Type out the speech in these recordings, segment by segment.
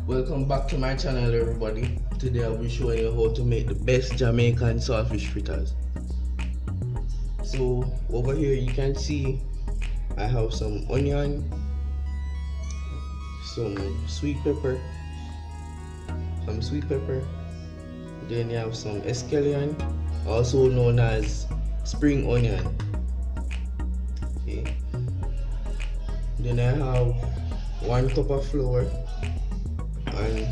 Welcome back to my channel, everybody. Today I'll be showing you how to make the best Jamaican saltfish fritters. So over here you can see I have some onion, some sweet pepper, then you have some escelion, also known as spring onion. Okay. Then I have 1 cup of flour and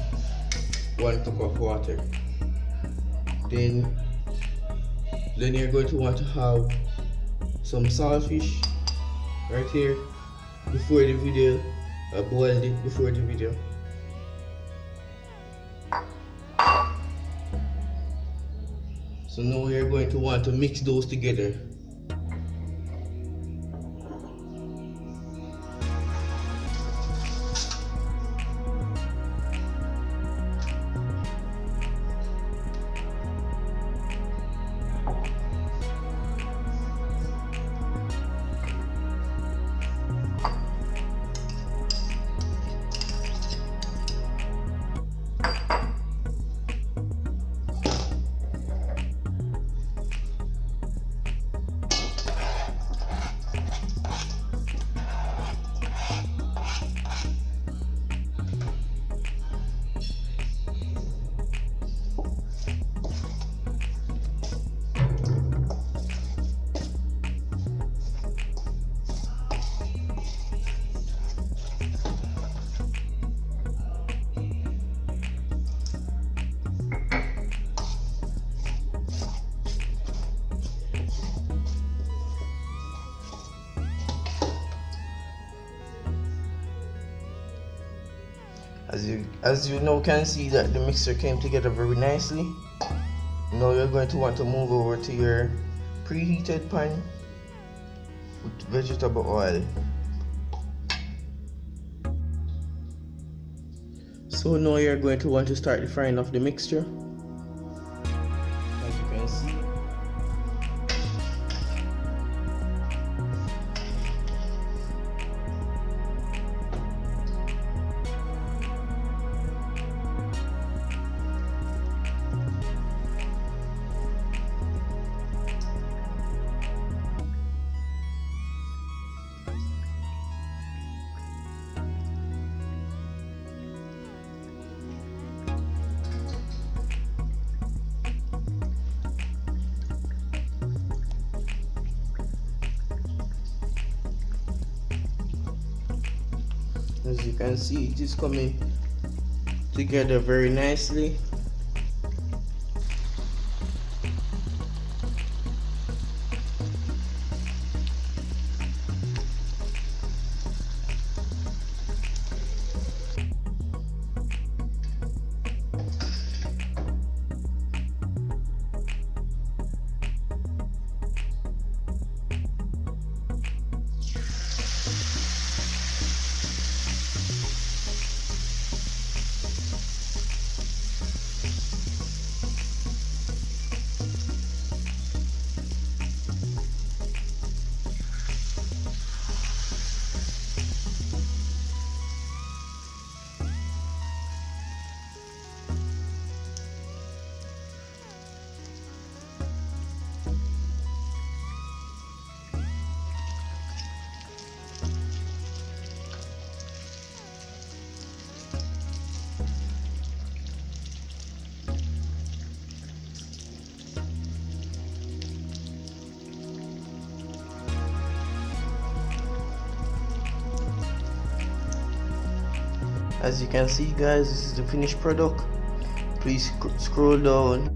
1 cup of water. Then you're going to want to have some saltfish right here. Before the video, I boiled it before the video. So now you're going to want to mix those together. As you now can see that the mixture came together very nicely. Now you're going to want to move over to your preheated pan with vegetable oil. So now you're going to want to start the frying of the mixture. As you can see, as you can see, it is coming together very nicely. As you can see, guys, this is the finished product. Please scroll down